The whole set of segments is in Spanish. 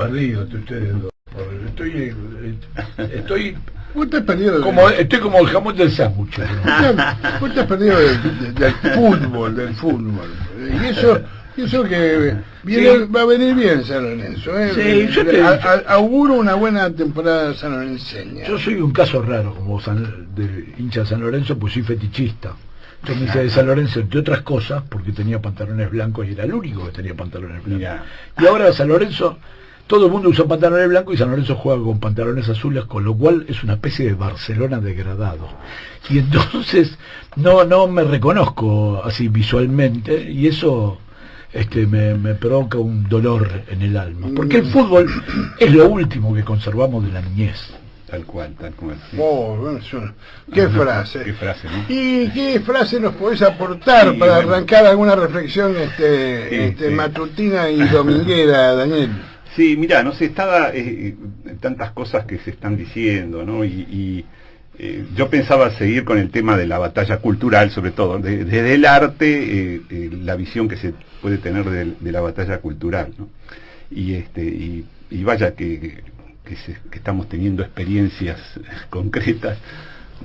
perdido de ustedes dos. Estoy Vos estás perdido estoy como el jamón del sándwich, ¿no? Vos estás perdido del fútbol. Y eso que viene, Sí. va a venir bien San Lorenzo, ¿eh? Sí, yo te- auguro una buena temporada sanlorenseña. Yo soy un caso raro como de hincha de San Lorenzo, pues soy fetichista. Yo me hice de San Lorenzo, entre otras cosas, porque tenía pantalones blancos y era el único que tenía pantalones blancos. Mirá. Y ahora San Lorenzo, todo el mundo usa pantalones blancos y San Lorenzo juega con pantalones azules, con lo cual es una especie de Barcelona degradado. Y entonces no me reconozco así visualmente, y eso me provoca un dolor en el alma. Porque el fútbol es lo último que conservamos de la niñez. Tal cual, sí. Oh, bueno, qué frase. Qué frase, ¿no? ¿Y qué frase nos podés aportar Sí, para bueno. arrancar alguna reflexión Sí. matutina y dominguera, Daniel? Sí, mira, no sé, estaba tantas cosas que se están diciendo, ¿no? Yo pensaba seguir con el tema de la batalla cultural, sobre todo, desde el arte, la visión que se puede tener de la batalla cultural, ¿no? Y vaya que estamos teniendo experiencias concretas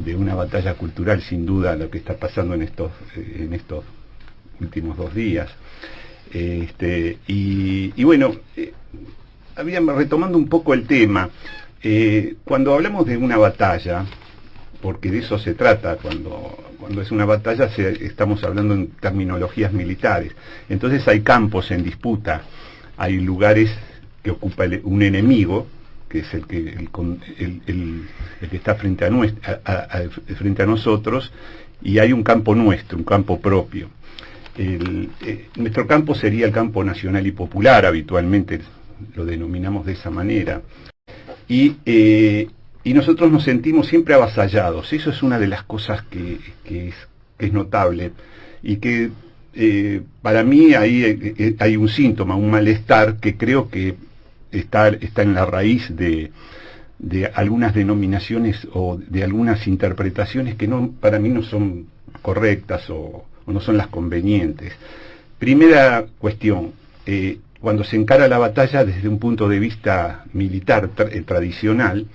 de una batalla cultural, sin duda, lo que está pasando en estos últimos 2 días. Y bueno, retomando un poco el tema, cuando hablamos de una batalla, porque de eso se trata, cuando es una batalla estamos hablando en terminologías militares, entonces hay campos en disputa, hay lugares que ocupa un enemigo, que es el que está frente a nosotros, y hay un campo nuestro, un campo propio. Nuestro campo sería el campo nacional y popular, habitualmente lo denominamos de esa manera, y nosotros nos sentimos siempre avasallados. Eso es una de las cosas que es notable, y que para mí ahí hay un síntoma, un malestar que creo que está en la raíz de algunas denominaciones o de algunas interpretaciones que para mí no son correctas o no son las convenientes. Primera cuestión, cuando se encara la batalla desde un punto de vista militar tradicional,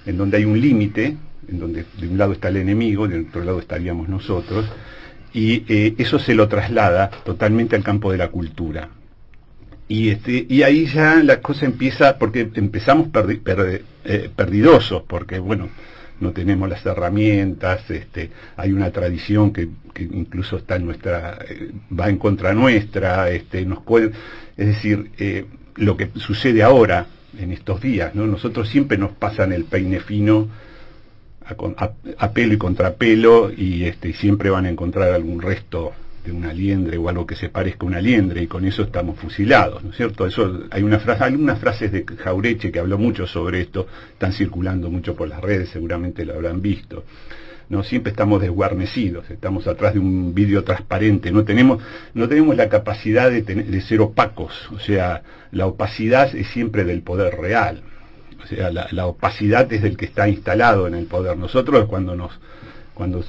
en donde hay un límite, en donde de un lado está el enemigo, del otro lado estaríamos nosotros, y eso se lo traslada totalmente al campo de la cultura. Y ahí ya la cosa empieza, porque empezamos perdidosos, porque bueno, no tenemos las herramientas, hay una tradición que incluso está en va en contra nuestra, es decir, lo que sucede ahora, en estos días, ¿no? Nosotros siempre nos pasan el peine fino a pelo y contrapelo, y siempre van a encontrar algún resto de una liendre o algo que se parezca a una liendre, y con eso estamos fusilados, ¿no es cierto? Eso, hay algunas frases de Jaureche que habló mucho sobre esto, están circulando mucho por las redes, seguramente lo habrán visto, ¿no? Siempre estamos desguarnecidos, estamos atrás de un vidrio transparente, no tenemos la capacidad de ser opacos, o sea, la opacidad es siempre del poder real, o sea, la opacidad es del que está instalado en el poder. Nosotros cuando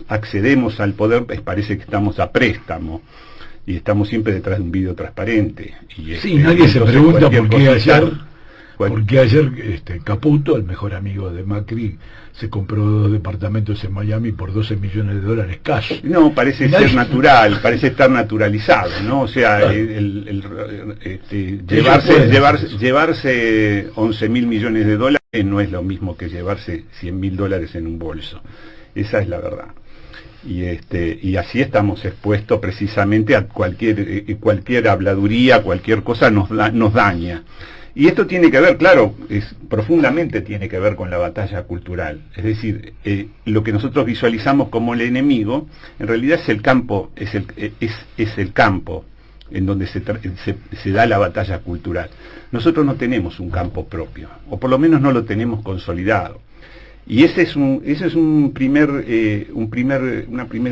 accedemos al poder parece que estamos a préstamo, y estamos siempre detrás de un vidrio transparente. Sí, nadie se pregunta por qué ayer Caputo, el mejor amigo de Macri, se compró 2 departamentos en Miami por $12 millones cash. No, parece ser natural, parece estar naturalizado, ¿no? O sea, llevarse 11.000 millones de dólares no es lo mismo que llevarse 100.000 dólares en un bolso. Esa es la verdad. Y así estamos expuestos precisamente a cualquier habladuría, cualquier cosa nos daña. Y esto tiene que ver, claro, profundamente tiene que ver con la batalla cultural. Es decir, lo que nosotros visualizamos como el enemigo, en realidad es el campo, es el campo en donde se da la batalla cultural. Nosotros no tenemos un campo propio, o por lo menos no lo tenemos consolidado. Y ese es una primera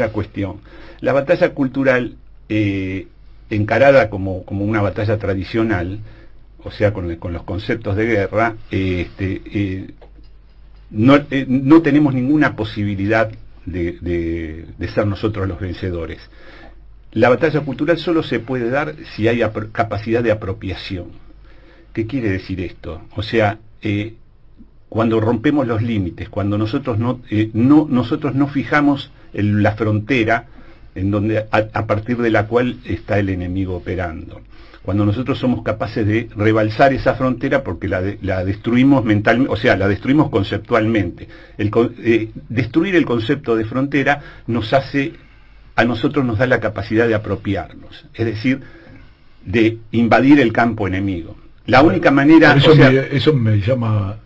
cuestión. La batalla cultural, encarada como una batalla tradicional, o sea, con los conceptos de guerra, no tenemos ninguna posibilidad de ser nosotros los vencedores. La batalla cultural solo se puede dar si hay capacidad de apropiación. ¿Qué quiere decir esto? O sea, cuando rompemos los límites, cuando nosotros no fijamos la frontera en donde a partir de la cual está el enemigo operando. Cuando nosotros somos capaces de rebalsar esa frontera porque la destruimos mentalmente, o sea, la destruimos conceptualmente. Destruir el concepto de frontera a nosotros nos da la capacidad de apropiarnos, es decir, de invadir el campo enemigo. La única manera... Eso me llama...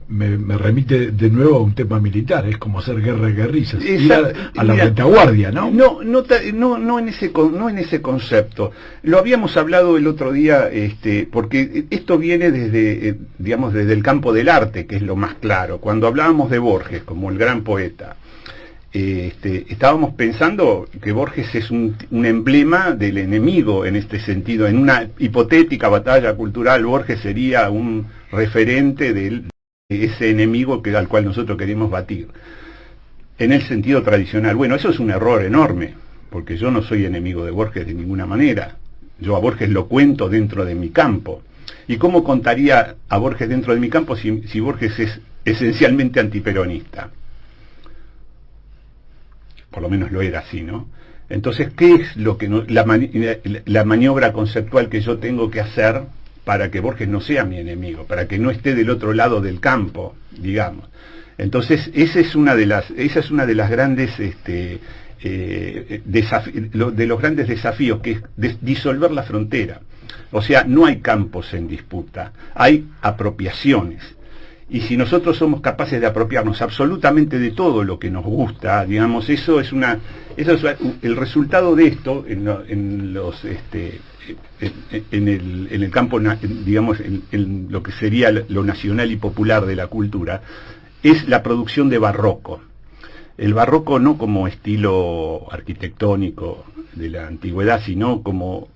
Me remite de nuevo a un tema militar, es como hacer guerra de guerrillas, ir a la retaguardia, ¿no? No en ese concepto. Lo habíamos hablado el otro día, porque esto viene desde el campo del arte, que es lo más claro. Cuando hablábamos de Borges como el gran poeta, estábamos pensando que Borges es un emblema del enemigo en este sentido. En una hipotética batalla cultural, Borges sería un referente de ese enemigo al cual nosotros queremos batir, en el sentido tradicional. Bueno, eso es un error enorme, porque yo no soy enemigo de Borges de ninguna manera. Yo a Borges lo cuento dentro de mi campo. ¿Y cómo contaría a Borges dentro de mi campo si Borges es esencialmente antiperonista? Por lo menos lo era así, ¿no? Entonces, ¿qué es lo que la maniobra conceptual que yo tengo que hacer para que Borges no sea mi enemigo, para que no esté del otro lado del campo, digamos? Entonces, esa es una de las grandes de los grandes desafíos, que es disolver la frontera. O sea, no hay campos en disputa, hay apropiaciones. Y si nosotros somos capaces de apropiarnos absolutamente de todo lo que nos gusta, digamos, eso es el resultado de esto en el campo, digamos, en lo que sería lo nacional y popular de la cultura, es la producción de barroco. El barroco no como estilo arquitectónico de la antigüedad, sino como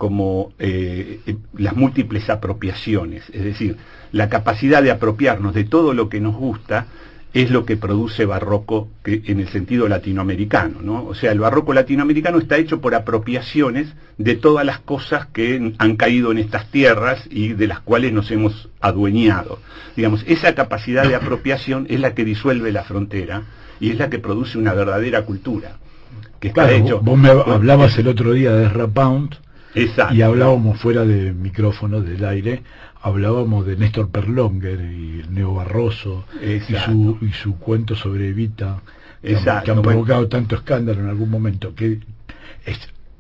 las múltiples apropiaciones, es decir, la capacidad de apropiarnos de todo lo que nos gusta es lo que produce barroco en el sentido latinoamericano, ¿no? O sea, el barroco latinoamericano está hecho por apropiaciones de todas las cosas que han caído en estas tierras y de las cuales nos hemos adueñado. Digamos, esa capacidad de apropiación es la que disuelve la frontera y es la que produce una verdadera cultura. Que está hecho. Vos me hablabas el otro día de Ezra Pound. Exacto. Y hablábamos fuera de micrófono, del aire, hablábamos de Néstor Perlonger y el Neo Barroso y su cuento sobre Evita, que han provocado tanto escándalo en algún momento, que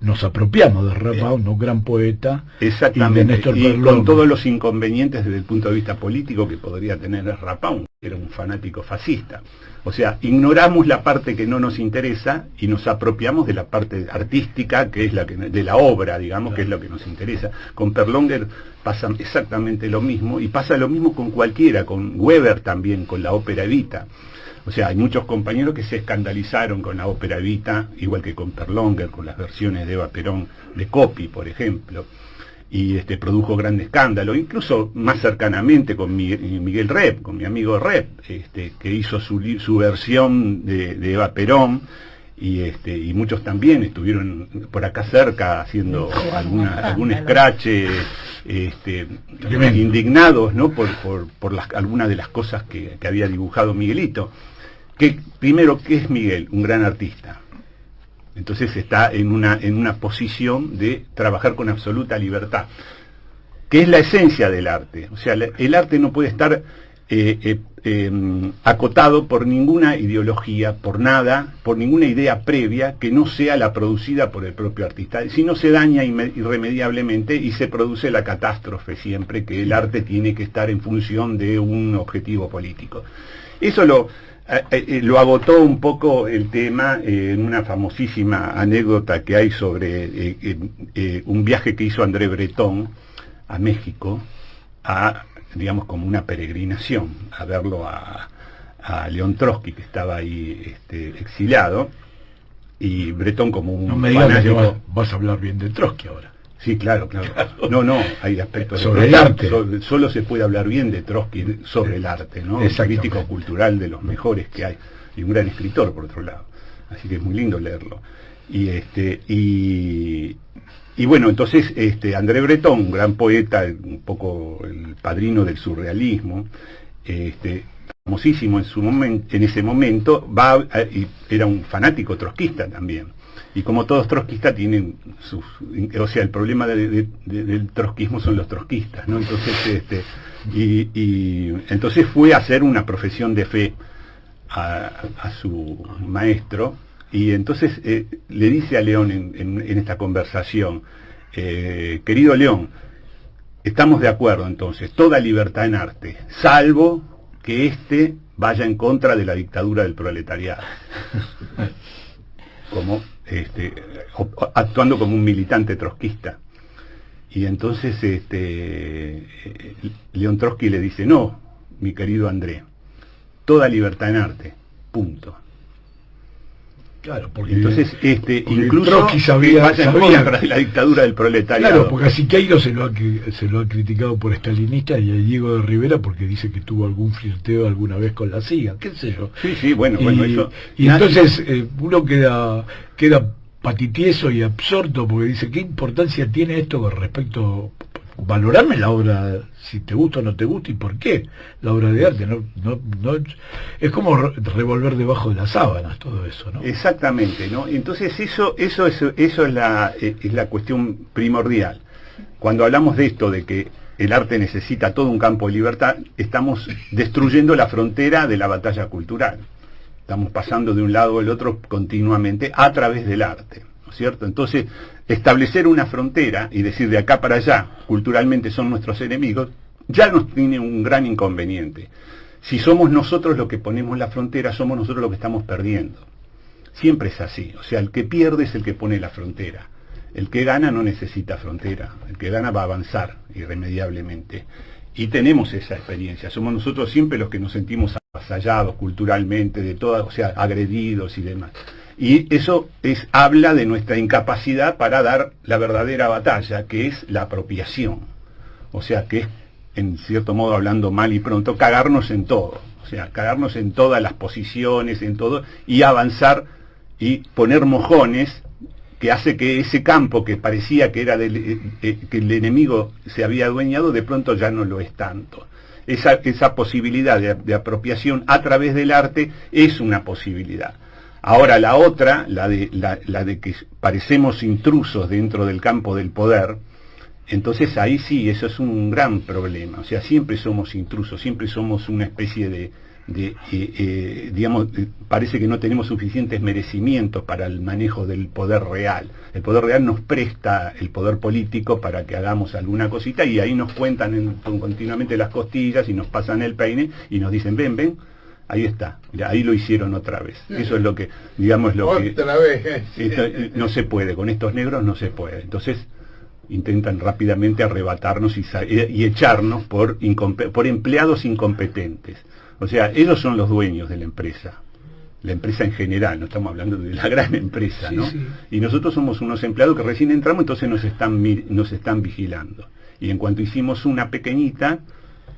nos apropiamos de Rapaun, un gran poeta, exactamente, y de Néstor Perlonger, con todos los inconvenientes desde el punto de vista político que podría tener Rapaun, que era un fanático fascista. O sea, ignoramos la parte que no nos interesa y nos apropiamos de la parte artística, que es de la obra, digamos, claro, que es lo que nos interesa. Con Perlonger pasa exactamente lo mismo, y pasa lo mismo con cualquiera, con Weber también, con la ópera Evita. O sea, hay muchos compañeros que se escandalizaron con la ópera Evita, igual que con Perlonger, con las versiones de Eva Perón de Copy, por ejemplo, y produjo gran escándalo, incluso más cercanamente con Miguel Rep, con mi amigo Rep, que hizo su versión de Eva Perón, y muchos también estuvieron por acá cerca haciendo algún scratch, indignados, ¿no?, por algunas de las cosas que había dibujado Miguelito. Primero, ¿qué es Miguel? Un gran artista. Entonces está en una posición de trabajar con absoluta libertad, que es la esencia del arte. O sea, el arte no puede estar acotado por ninguna ideología, por nada, por ninguna idea previa que no sea la producida por el propio artista. Si no, se daña irremediablemente y se produce la catástrofe siempre, que el arte tiene que estar en función de un objetivo político. Eso lo agotó un poco el tema en una famosísima anécdota que hay sobre un viaje que hizo André Breton a México, digamos, como una peregrinación, a verlo a León Trotsky, que estaba ahí exiliado, y Breton, como un no me digas que vas a hablar bien de Trotsky ahora. Sí, claro. No, hay aspectos sobre el arte. Solo se puede hablar bien de Trotsky sobre el arte, ¿no? Un crítico cultural de los mejores que hay, y un gran escritor, por otro lado. Así que es muy lindo leerlo. Y bueno, entonces André Breton, un gran poeta, un poco el padrino del surrealismo, famosísimo en ese momento, y era un fanático trotskista también. Y como todos trotskistas tienen o sea, el problema del trotskismo son los trotskistas, ¿no? Entonces, entonces fue a hacer una profesión de fe a su maestro, y entonces le dice a León en esta conversación, querido León, estamos de acuerdo entonces, toda libertad en arte, salvo que vaya en contra de la dictadura del proletariado. Como actuando como un militante trotskista. Y entonces León Trotsky le dice, no, mi querido André, toda libertad en arte, punto. Claro, porque entonces incluso Trotsky sabía en contra de la dictadura del proletariado. Claro, porque a Siqueiro se lo ha criticado por estalinista, y a Diego de Rivera porque dice que tuvo algún flirteo alguna vez con la CIA, qué sé yo. Sí, bueno, eso. Y entonces uno queda patitieso y absorto, porque dice, ¿qué importancia tiene esto con respecto? Valorarme la obra, si te gusta o no te gusta, y por qué la obra de arte. No es como revolver debajo de las sábanas todo eso, ¿no? Exactamente, ¿no? Entonces eso es la cuestión primordial. Cuando hablamos de esto, de que el arte necesita todo un campo de libertad, estamos destruyendo la frontera de la batalla cultural. Estamos pasando de un lado al otro continuamente a través del arte, ¿no es cierto? Entonces, establecer una frontera y decir de acá para allá, culturalmente son nuestros enemigos, ya nos tiene un gran inconveniente. Si somos nosotros los que ponemos la frontera, somos nosotros los que estamos perdiendo. Siempre es así, o sea, el que pierde es el que pone la frontera. El que gana no necesita frontera, el que gana va a avanzar irremediablemente. Y tenemos esa experiencia, somos nosotros siempre los que nos sentimos avasallados culturalmente, de todas, o sea, agredidos y demás. Y eso habla de nuestra incapacidad para dar la verdadera batalla, que es la apropiación. O sea, que es, en cierto modo, hablando mal y pronto, cagarnos en todo. O sea, cagarnos en todas las posiciones, en todo, y avanzar y poner mojones que hace que ese campo que parecía que era que el enemigo se había adueñado, de pronto ya no lo es tanto. Esa posibilidad de apropiación a través del arte es una posibilidad. Ahora la otra, la de que parecemos intrusos dentro del campo del poder, entonces ahí sí, eso es un gran problema. O sea, siempre somos intrusos, siempre somos una especie digamos, parece que no tenemos suficientes merecimientos para el manejo del poder real. El poder real nos presta el poder político para que hagamos alguna cosita, y ahí nos cuentan continuamente las costillas y nos pasan el peine y nos dicen, ven, ahí está, mira, ahí lo hicieron otra vez. Eso es lo que, digamos, otra vez. No se puede, con estos negros no se puede. Entonces intentan rápidamente arrebatarnos y echarnos por empleados incompetentes. O sea, ellos son los dueños de la empresa en general, no estamos hablando de la gran empresa, ¿no? Sí. Y nosotros somos unos empleados que recién entramos, entonces nos están vigilando. Y en cuanto hicimos una pequeñita,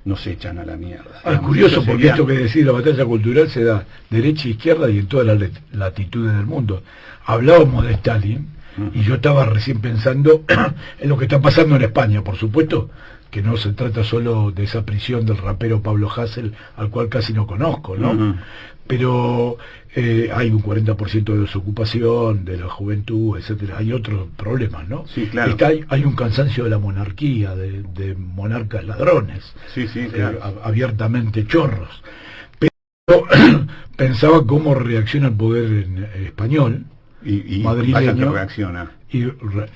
nos echan a la mierda. Es curioso, porque esto que decís, la batalla cultural se da derecha e izquierda y en todas las latitudes del mundo. Hablábamos de Stalin, y yo estaba recién pensando en lo que está pasando en España, por supuesto, que no se trata solo de esa prisión del rapero Pablo Hasél, al cual casi no conozco, ¿no? Pero hay un 40% de desocupación de la juventud, etcétera. Hay otros problemas, ¿no? Sí, claro. Hay un cansancio de la monarquía, de monarcas ladrones, sí, claro. Abiertamente chorros. Pero pensaba cómo reacciona el poder español, y madrileño, reacciona.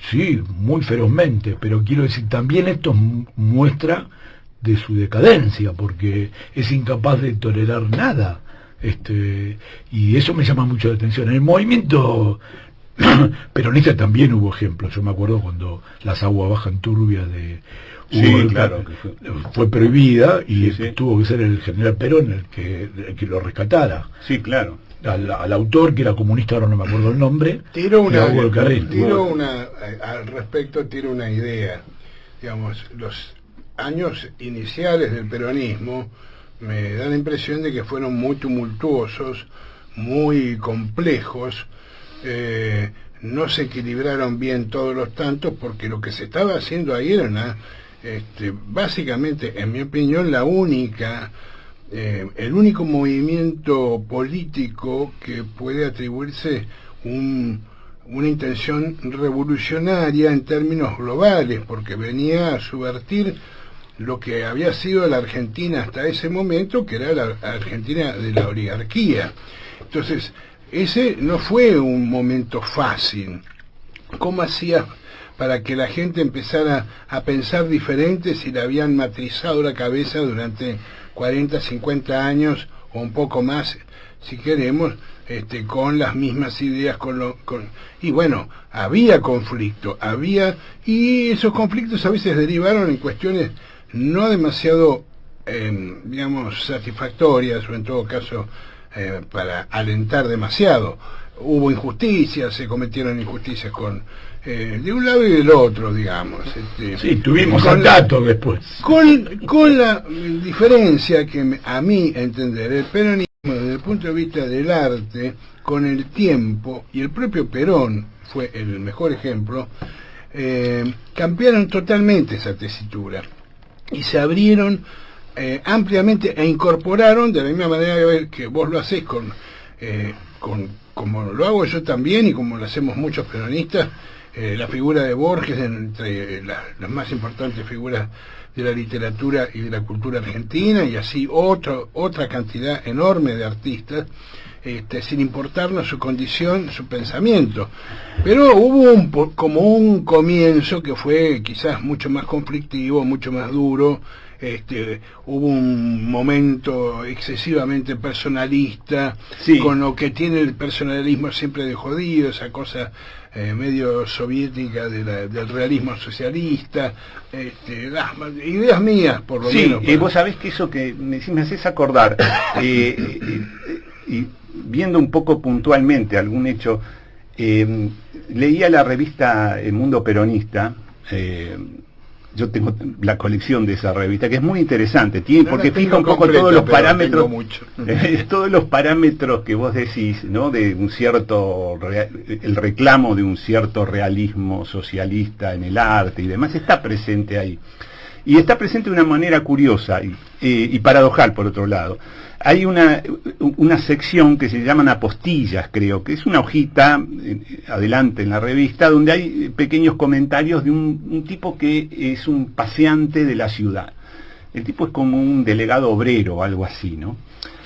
Sí, muy ferozmente, pero quiero decir, también esto muestra de su decadencia, porque es incapaz de tolerar nada. Y eso me llama mucho la atención. En el movimiento peronista también hubo ejemplos. Yo me acuerdo cuando las aguas bajan turbias de Hugo, claro, fue prohibida, y tuvo que ser el general Perón el que lo rescatara. Sí, claro. Al autor, que era comunista, ahora no me acuerdo el nombre, al respecto tiro una idea. Digamos, los años iniciales del peronismo me da la impresión de que fueron muy tumultuosos, muy complejos, no se equilibraron bien todos los tantos, porque lo que se estaba haciendo ahí era básicamente, en mi opinión, el único movimiento político que puede atribuirse una intención revolucionaria en términos globales, porque venía a subvertir lo que había sido la Argentina hasta ese momento, que era la Argentina de la oligarquía. Entonces, ese no fue un momento fácil. ¿Cómo hacía para que la gente empezara a pensar diferente si le habían matrizado la cabeza durante 40, 50 años o un poco más, si queremos, con las mismas ideas, y bueno, había conflicto, y esos conflictos a veces derivaron en cuestiones no demasiado, digamos, satisfactorias, o en todo caso, para alentar demasiado. Hubo injusticias, se cometieron injusticias de un lado y del otro, digamos. Sí, tuvimos datos después. Con la diferencia que, a mi entender, el peronismo, desde el punto de vista del arte, con el tiempo, y el propio Perón fue el mejor ejemplo, cambiaron totalmente esa tesitura y se abrieron ampliamente e incorporaron, de la misma manera que vos lo hacés como lo hago yo también y como lo hacemos muchos peronistas, la figura de Borges entre las más importantes figuras de la literatura y de la cultura argentina, y así otra cantidad enorme de artistas, sin importarnos su condición, su pensamiento. Pero hubo como un comienzo que fue quizás mucho más conflictivo, mucho más duro. Hubo un momento excesivamente personalista, sí, con lo que tiene el personalismo siempre de jodido, esa cosa medio soviética del realismo socialista, las ideas mías, por lo menos. Y vos sabés que eso que me haces acordar, y viendo un poco puntualmente algún hecho, leía la revista El Mundo Peronista. Yo tengo la colección de esa revista, que es muy interesante, porque fija un poco todos los parámetros, todos los parámetros que vos decís, ¿no? De un cierto, el reclamo de un cierto realismo socialista en el arte y demás, está presente ahí. Y está presente de una manera curiosa y paradojal, por otro lado. Hay una sección que se llaman apostillas, creo, que es una hojita adelante en la revista, donde hay pequeños comentarios de un tipo que es un paseante de la ciudad. El tipo es como un delegado obrero o algo así, ¿no?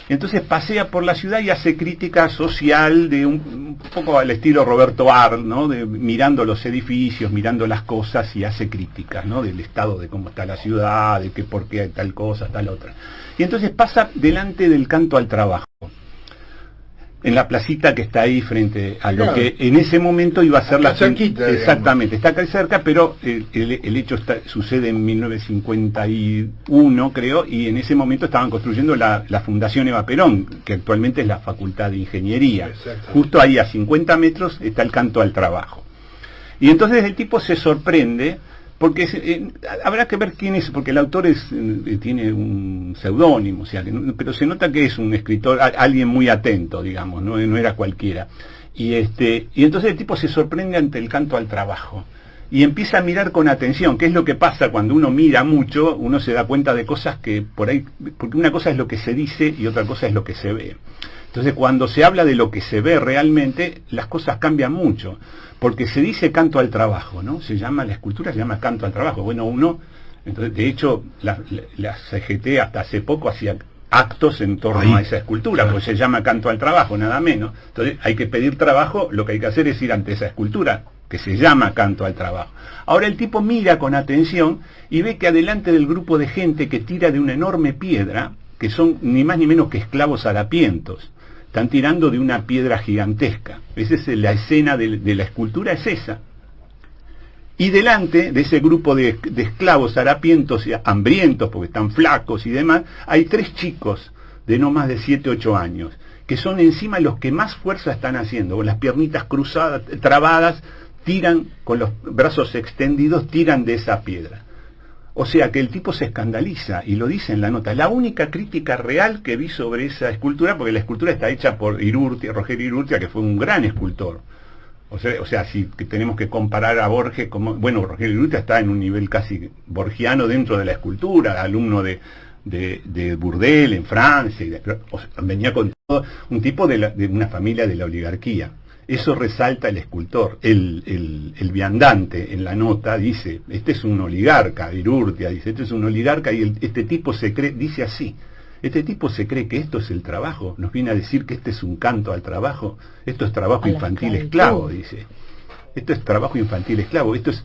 Entonces pasea por la ciudad y hace crítica social de un poco al estilo Roberto Arlt, ¿no? Mirando los edificios, mirando las cosas, y hace críticas, ¿no? Del estado de cómo está la ciudad, de que por qué hay tal cosa, tal otra. Y entonces pasa delante del Canto al Trabajo, en la placita que está ahí frente a lo que en ese momento iba a ser la cerquita, exactamente, está acá cerca, pero el hecho sucede en 1951, creo, y en ese momento estaban construyendo la Fundación Eva Perón, que actualmente es la Facultad de Ingeniería. Justo ahí a 50 metros está el Canto al Trabajo. Y entonces el tipo se sorprende, porque habrá que ver quién es, porque el autor tiene un seudónimo, o sea, pero se nota que es un escritor, alguien muy atento, digamos, no era cualquiera. Y entonces el tipo se sorprende ante el Canto al Trabajo y empieza a mirar con atención. ¿Qué es lo que pasa cuando uno mira mucho? Uno se da cuenta de cosas que por ahí, porque una cosa es lo que se dice y otra cosa es lo que se ve. Entonces, cuando se habla de lo que se ve realmente, las cosas cambian mucho, porque se dice Canto al Trabajo, ¿no? La escultura se llama Canto al Trabajo. Bueno, entonces, de hecho, la CGT hasta hace poco hacía actos en torno a esa escultura, pues se llama Canto al Trabajo, nada menos. Entonces, hay que pedir trabajo, lo que hay que hacer es ir ante esa escultura, que se llama Canto al Trabajo. Ahora el tipo mira con atención y ve que adelante del grupo de gente que tira de una enorme piedra, que son ni más ni menos que esclavos harapientos, están tirando de una piedra gigantesca. Esa es la escena de la escultura, es esa. Y delante de ese grupo de esclavos harapientos y hambrientos, porque están flacos y demás, hay 3 chicos de no más de 7, 8 años, que son encima los que más fuerza están haciendo, con las piernitas cruzadas, trabadas, tiran con los brazos extendidos, tiran de esa piedra. O sea que el tipo se escandaliza, y lo dice en la nota. La única crítica real que vi sobre esa escultura, porque la escultura está hecha por Rogerio Irurtia, que fue un gran escultor, O sea, si que tenemos que comparar a Borges, como, bueno, Rogelio Viruta está en un nivel casi borgiano dentro de la escultura, alumno de Bourdelle en Francia, venía con todo, un tipo de una familia de la oligarquía. Eso resalta el escultor. El viandante en la nota dice, este es un oligarca, Virurtia dice, este es un oligarca, y este tipo se cree, dice así, este tipo se cree que esto es el trabajo, nos viene a decir que este es un canto al trabajo, esto es trabajo infantil esclavo, dice. Esto es trabajo infantil esclavo, esto es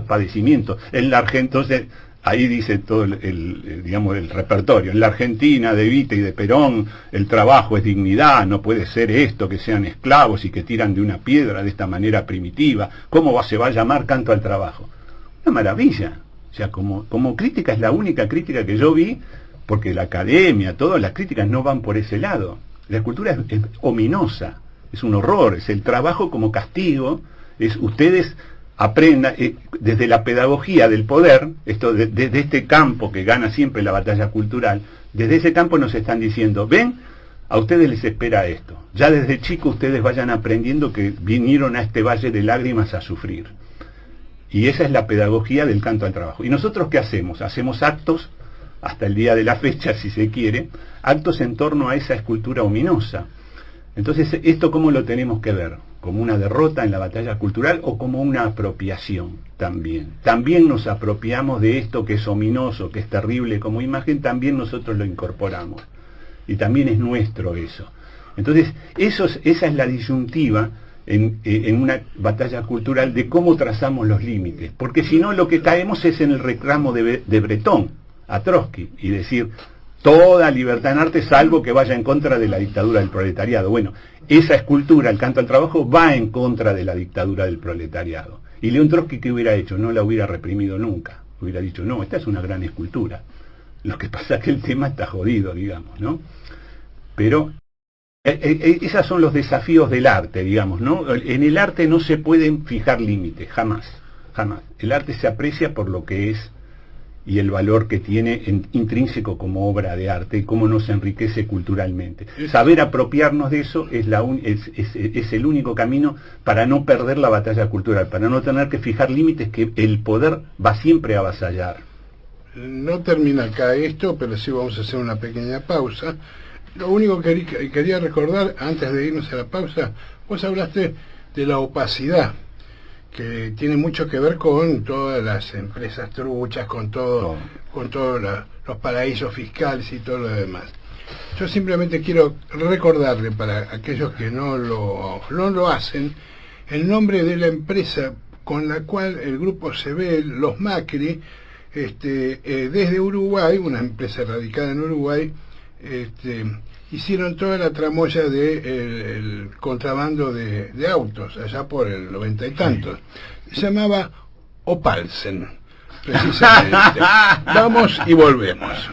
padecimiento. En la Argentina, entonces, ahí dice todo digamos, el repertorio. En la Argentina de Evita y de Perón, el trabajo es dignidad, no puede ser esto, que sean esclavos y que tiran de una piedra de esta manera primitiva. ¿Cómo se va a llamar canto al trabajo? Una maravilla. O sea, como crítica es la única crítica que yo vi, porque la academia, todas las críticas no van por ese lado. La escultura es ominosa, es un horror, es el trabajo como castigo, es ustedes aprendan, desde la pedagogía del poder, esto desde este campo que gana siempre la batalla cultural, desde ese campo nos están diciendo, ven, a ustedes les espera esto, ya desde chicos ustedes vayan aprendiendo que vinieron a este valle de lágrimas a sufrir. Y esa es la pedagogía del canto al trabajo. ¿Y nosotros qué hacemos? Hacemos actos, hasta el día de la fecha, si se quiere, actos en torno a esa escultura ominosa. Entonces, ¿esto cómo lo tenemos que ver? ¿Como una derrota en la batalla cultural o como una apropiación también? También nos apropiamos de esto que es ominoso, que es terrible como imagen, también nosotros lo incorporamos. Y también es nuestro eso. Entonces, esa es la disyuntiva en una batalla cultural de cómo trazamos los límites. Porque si no, lo que caemos es en el reclamo de Breton a Trotsky y decir toda libertad en arte salvo que vaya en contra de la dictadura del proletariado. Bueno, esa escultura, el canto al trabajo, va en contra de la dictadura del proletariado. Y León Trotsky, ¿qué hubiera hecho? No la hubiera reprimido nunca. Hubiera dicho, no, esta es una gran escultura. Lo que pasa es que el tema está jodido, digamos, ¿no? Pero esos son los desafíos del arte, digamos, ¿no? En el arte no se pueden fijar límites, jamás, jamás. El arte se aprecia por lo que es y el valor que tiene intrínseco como obra de arte y cómo nos enriquece culturalmente. Saber apropiarnos de eso es el único camino para no perder la batalla cultural, para no tener que fijar límites que el poder va siempre a avasallar. No termina acá esto, pero sí vamos a hacer una pequeña pausa. Lo único que quería recordar, antes de irnos a la pausa, vos hablaste de la opacidad, que tiene mucho que ver con todas las empresas truchas, con todos los paraísos fiscales y todo lo demás. Yo simplemente quiero recordarle para aquellos que no lo hacen, el nombre de la empresa con la cual el grupo Sebel, los Macri, desde Uruguay, una empresa radicada en Uruguay, hicieron toda la tramoya del contrabando de autos, allá por el 90 y tantos. Se llamaba Opalsen, precisamente. Vamos y volvemos.